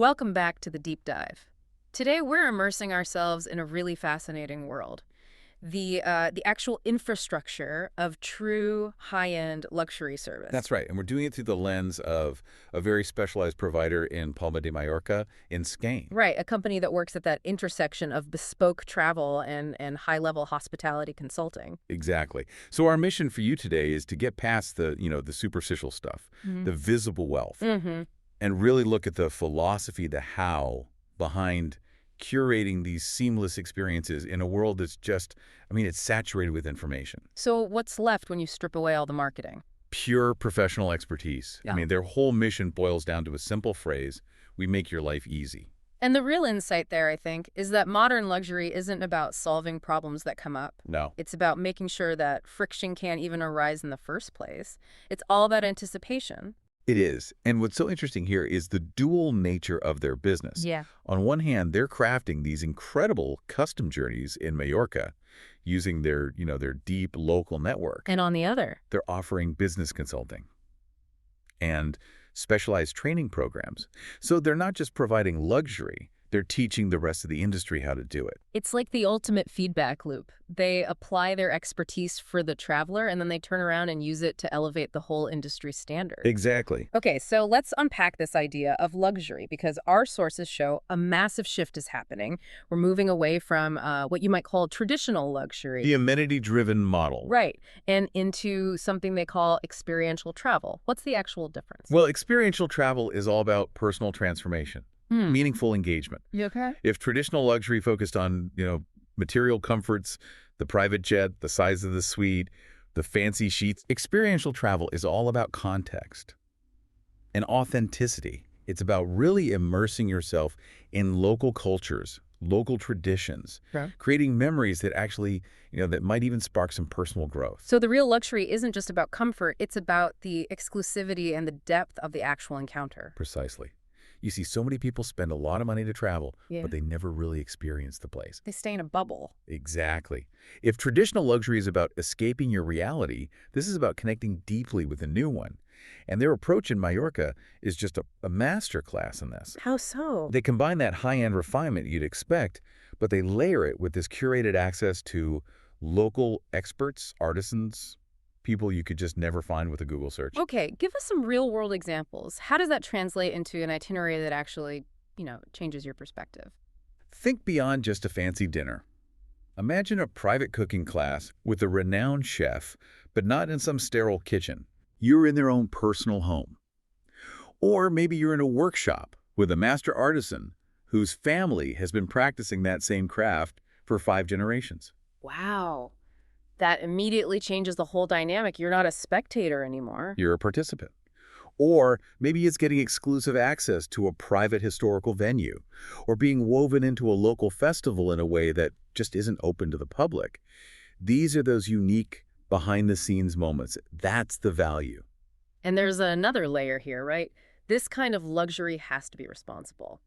Welcome back to the deep dive. Today we're immersing ourselves in a really fascinating world. The actual infrastructure of true high-end luxury service. That's right. And we're doing it through the lens of a very specialized provider in Palma de Mallorca in Spain. Right, a company that works at that intersection of bespoke travel and high-level hospitality consulting. Exactly. So our mission for you today is to get past the superficial stuff, the visible wealth, Mm-hmm. and really look at the philosophy, the how behind curating these seamless experiences in a world that's just, it's saturated with information. So what's left when you strip away all the marketing? Pure professional expertise. Yeah. Their whole mission boils down to a simple phrase: we make your life easy. And the real insight there, I think, is that modern luxury isn't about solving problems that come up. No. It's about making sure that friction can't even arise in the first place. It's all about anticipation. It is. And what's so interesting here is the dual nature of their business. Yeah. On one hand, they're crafting these incredible custom journeys in Mallorca using their deep local network. And on the other, They're offering business consulting and specialized training programs. So they're not just providing luxury, they're teaching the rest of the industry how to do it. it's like the ultimate feedback loop. They apply their expertise for the traveler, and then they turn around and use it to elevate the whole industry standard. Exactly. Okay, so let's unpack this idea of luxury because our sources show a massive shift is happening. We're moving away from what you might call traditional luxury. The amenity-driven model. Right, and into something they call experiential travel. What's the actual difference? Well, experiential travel is all about personal transformation, meaningful engagement. You okay? If traditional luxury focused on, material comforts, the private jet, the size of the suite, the fancy sheets, experiential travel is all about context and authenticity. It's about really immersing yourself in local cultures, local traditions, Okay. creating memories that actually, that might even spark some personal growth. So the real luxury isn't just about comfort, it's about the exclusivity and the depth of the actual encounter. Precisely. You see, so many people spend a lot of money to travel, Yeah. but they never really experience the place. They stay in a bubble. Exactly. If traditional luxury is about escaping your reality, this is about connecting deeply with a new one. And their approach in Mallorca is just a master class in this. How so? They combine that high-end refinement you'd expect, but they layer it with this curated access to local experts, artisans, people you could just never find with a Google search. Okay, give us some real-world examples. How does that translate into an itinerary that actually, changes your perspective? Think beyond just a fancy dinner. Imagine a private cooking class with a renowned chef, but not in some sterile kitchen. You're in their own personal home. Or maybe you're in a workshop with a master artisan whose family has been practicing that same craft for 5 generations. Wow. That immediately changes the whole dynamic. You're not a spectator anymore. You're a participant. Or maybe it's getting exclusive access to a private historical venue, or being woven into a local festival in a way that just isn't open to the public. These are those unique behind-the-scenes moments. That's the value. And there's another layer here, right? This kind of luxury has to be responsible.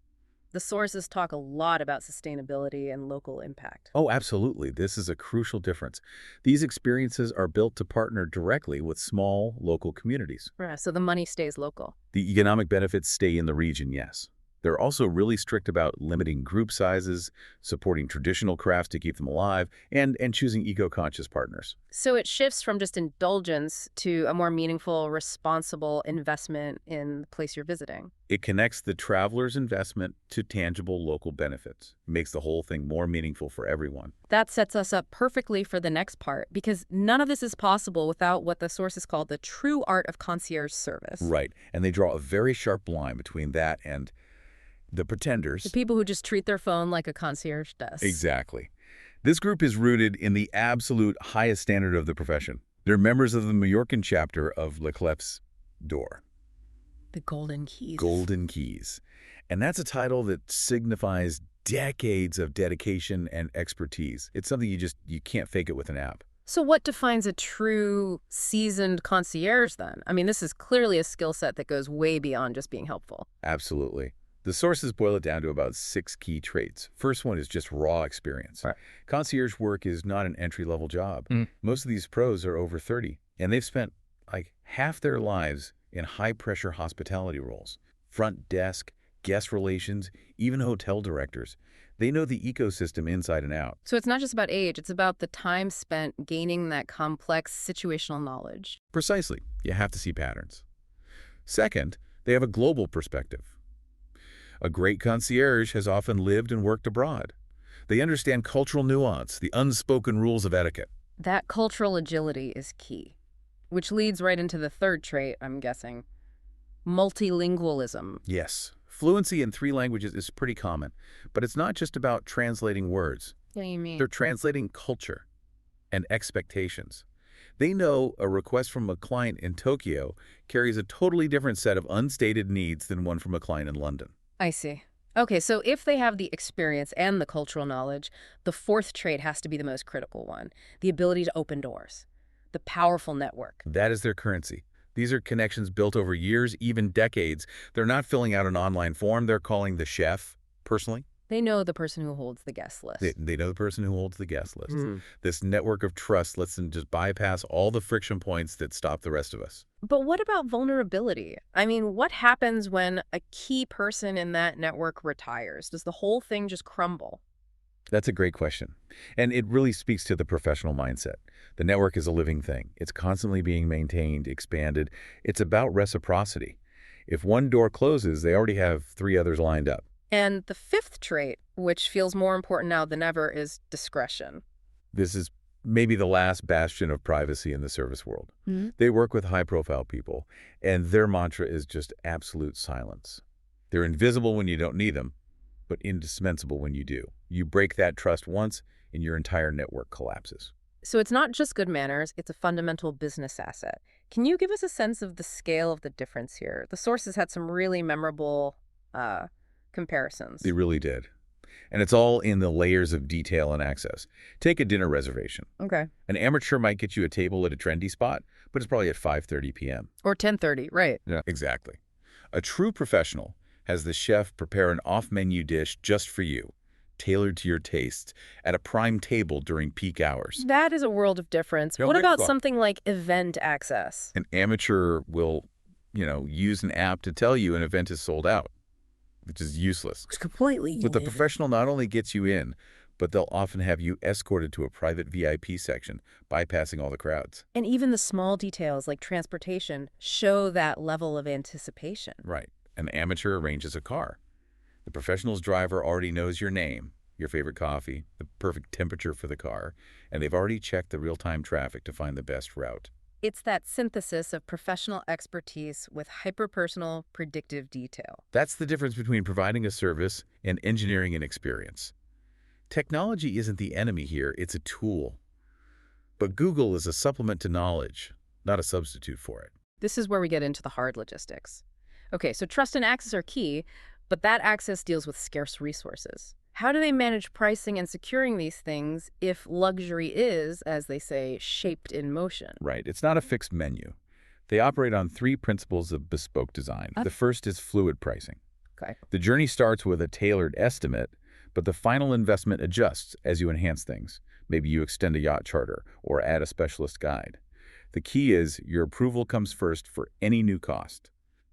The sources talk a lot about sustainability and local impact. Oh, absolutely. This is a crucial difference. These experiences are built to partner directly with small, local communities. Yeah, so the money stays local. The economic benefits stay in the region, yes. They're also really strict about limiting group sizes, supporting traditional crafts to keep them alive, and choosing eco-conscious partners. So it shifts from just indulgence to a more meaningful, responsible investment in the place you're visiting. It connects the traveler's investment to tangible local benefits. It makes the whole thing more meaningful for everyone. That sets us up perfectly for the next part, because none of this is possible without what the sources call the true art of concierge service. Right. And they draw a very sharp line between that and the pretenders. The people who just treat their phone like a concierge does. Exactly. This group is rooted in the absolute highest standard of the profession. They're members of the Mallorcan chapter of Clefs door. The golden keys. Golden Keys. And that's a title that signifies decades of dedication and expertise. It's something you can't fake it with an app. So what defines a true seasoned concierge then? I mean, this is clearly a skill set that goes way beyond just being helpful. Absolutely. The sources boil it down to about 6 key traits. First one is just raw experience. Right. Concierge work is not an entry-level job. Most of these pros are over 30, and they've spent like half their lives in high-pressure hospitality roles. Front desk, guest relations, even hotel directors. They know the ecosystem inside and out. So it's not just about age, it's about the time spent gaining that complex situational knowledge. Precisely. You have to see patterns. Second, they have a global perspective. A great concierge has often lived and worked abroad. They understand cultural nuance, the unspoken rules of etiquette. That cultural agility is key, which leads right into the third trait, I'm guessing. Multilingualism. Yes, fluency in 3 languages is pretty common, but it's not just about translating words. What do you mean? They're translating culture and expectations. They know a request from a client in Tokyo carries a totally different set of unstated needs than one from a client in London. I see. Okay, so if they have the experience and the cultural knowledge, the fourth trait has to be the most critical one, the ability to open doors, the powerful network. That is their currency. These are connections built over years, even decades. They're not filling out an online form. They're calling the chef personally. They know the person who holds the guest list. They know the person who holds the guest list. Mm. This network of trust lets them just bypass all the friction points that stop the rest of us. But what about vulnerability? I mean, what happens when a key person in that network retires? Does the whole thing just crumble? That's a great question. And it really speaks to the professional mindset. The network is a living thing. It's constantly being maintained, expanded. It's about reciprocity. If one door closes, they already have 3 others lined up. And the fifth trait, which feels more important now than ever, is discretion. This is maybe the last bastion of privacy in the service world. Mm-hmm. They work with high-profile people, and their mantra is just absolute silence. They're invisible when you don't need them, but indispensable when you do. You break that trust once, and your entire network collapses. So it's not just good manners, it's a fundamental business asset. Can you give us a sense of the scale of the difference here? The sources had some really memorable comparisons. They really did. And it's all in the layers of detail and access. Take a dinner reservation. Okay. An amateur might get you a table at a trendy spot, but it's probably at 5:30 p.m. Or 10:30, right. Yeah, exactly. A true professional has the chef prepare an off-menu dish just for you, tailored to your tastes, at a prime table during peak hours. That is a world of difference. Yeah, What next about one. something like event access? An amateur will, use an app to tell you an event is sold out, which is useless. It's completely But the professional not only gets you in, but they'll often have you escorted to a private VIP section, bypassing all the crowds. And even the small details like transportation show that level of anticipation. Right. An amateur arranges a car. The professional's driver already knows your name, your favorite coffee, the perfect temperature for the car, and they've already checked the real-time traffic to find the best route. It's that synthesis of professional expertise with hyper-personal predictive detail. That's the difference between providing a service and engineering an experience. Technology isn't the enemy here, it's a tool. But Google is a supplement to knowledge, not a substitute for it. This is where we get into the hard logistics. Okay, so trust and access are key, but that access deals with scarce resources. How do they manage pricing and securing these things if luxury is, as they say, shaped in motion? Right. It's not a fixed menu. They operate on 3 principles of bespoke design. The first is fluid pricing. Okay. The journey starts with a tailored estimate, but the final investment adjusts as you enhance things. Maybe you extend a yacht charter or add a specialist guide. The key is your approval comes first for any new cost.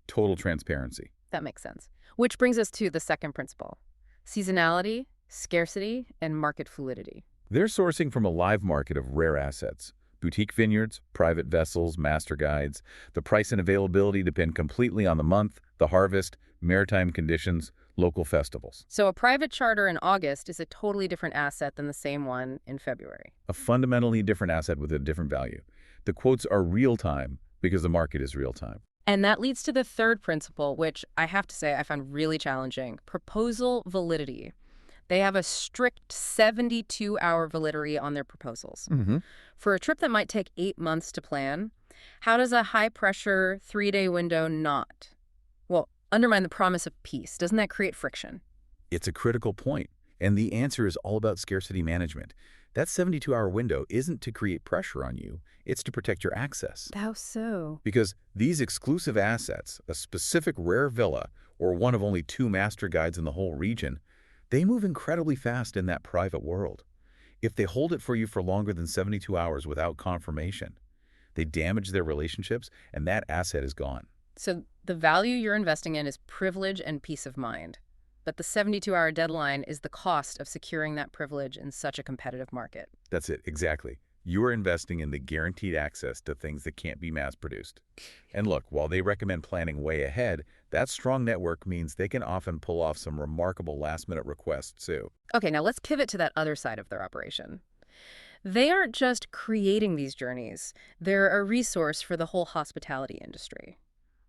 Total transparency. That makes sense. Which brings us to the second principle. Seasonality, scarcity, and market fluidity. They're sourcing from a live market of rare assets. Boutique vineyards, private vessels, master guides. The price and availability depend completely on the month, the harvest, maritime conditions, local festivals. So a private charter in August is a totally different asset than the same one in February. A fundamentally different asset with a different value. The quotes are real-time because the market is real-time. And that leads to the third principle, which I have to say I found really challenging, proposal validity. They have a strict 72-hour validity on their proposals. Mm-hmm. For a trip that might take 8 months to plan, how does a high-pressure 3-day window not, undermine the promise of peace? Doesn't that create friction? It's a critical point, and the answer is all about scarcity management. That 72-hour window isn't to create pressure on you, it's to protect your access. How so? Because these exclusive assets, a specific rare villa, or one of only 2 master guides in the whole region, they move incredibly fast in that private world. If they hold it for you for longer than 72 hours without confirmation, they damage their relationships, and that asset is gone. So The value you're investing in is privilege and peace of mind. But the 72-hour deadline is the cost of securing that privilege in such a competitive market. That's it, exactly. You are investing in the guaranteed access to things that can't be mass-produced. And look, while they recommend planning way ahead, that strong network means they can often pull off some remarkable last-minute requests, too. Okay, now let's pivot to that other side of their operation. They aren't just creating these journeys. They're a resource for the whole hospitality industry.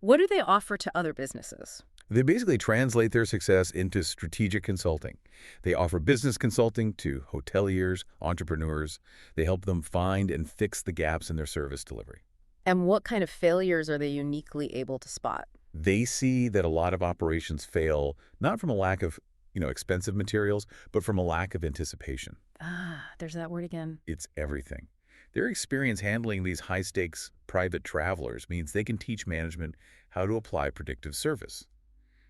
What do they offer to other businesses? They basically translate their success into strategic consulting. They offer business consulting to hoteliers, entrepreneurs. They help them find and fix the gaps in their service delivery. And what kind of failures are they uniquely able to spot? They see that a lot of operations fail not from a lack of, expensive materials, but from a lack of anticipation. Ah, there's that word again. It's everything. Their experience handling these high-stakes private travelers means they can teach management how to apply predictive service,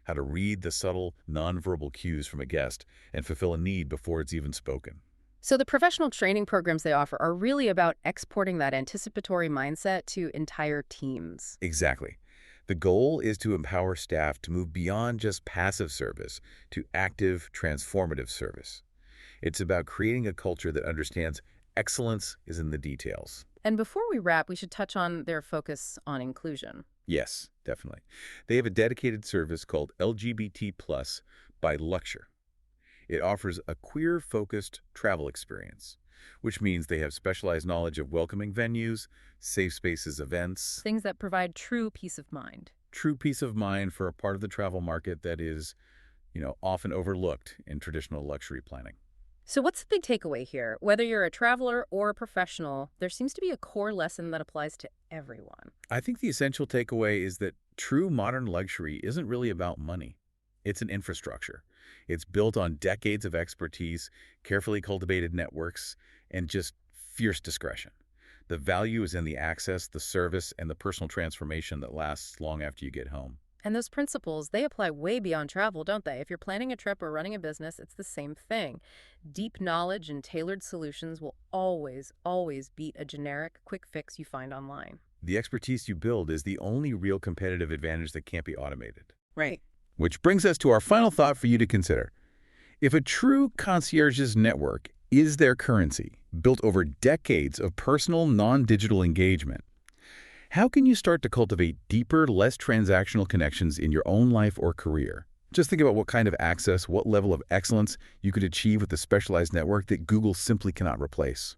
how to read the subtle, nonverbal cues from a guest and fulfill a need before it's even spoken. So the professional training programs they offer are really about exporting that anticipatory mindset to entire teams. Exactly. The goal is to empower staff to move beyond just passive service to active, transformative service. It's about creating a culture that understands excellence is in the details. And before we wrap, we should touch on their focus on inclusion. Yes, definitely. They have a dedicated service called LGBT+ by Luxure. It offers a queer-focused travel experience, which means they have specialized knowledge of welcoming venues, safe spaces events, Things that provide true peace of mind. true peace of mind for a part of the travel market that is, often overlooked in traditional luxury planning. So what's the big takeaway here? Whether you're a traveler or a professional, there seems to be a core lesson that applies to everyone. I think the essential takeaway is that true modern luxury isn't really about money. It's an infrastructure. It's built on decades of expertise, carefully cultivated networks, and just fierce discretion. The value is in the access, the service, and the personal transformation that lasts long after you get home. And those principles, they apply way beyond travel, don't they? If you're planning a trip or running a business, it's the same thing. Deep knowledge and tailored solutions will always, always beat a generic, quick fix you find online. The expertise you build is the only real competitive advantage that can't be automated. Right. Which brings us to our final thought for you to consider. If a true concierge's network is their currency, built over decades of personal, non-digital engagement, how can you start to cultivate deeper, less transactional connections in your own life or career? Just think about what kind of access, what level of excellence you could achieve with a specialized network that Google simply cannot replace.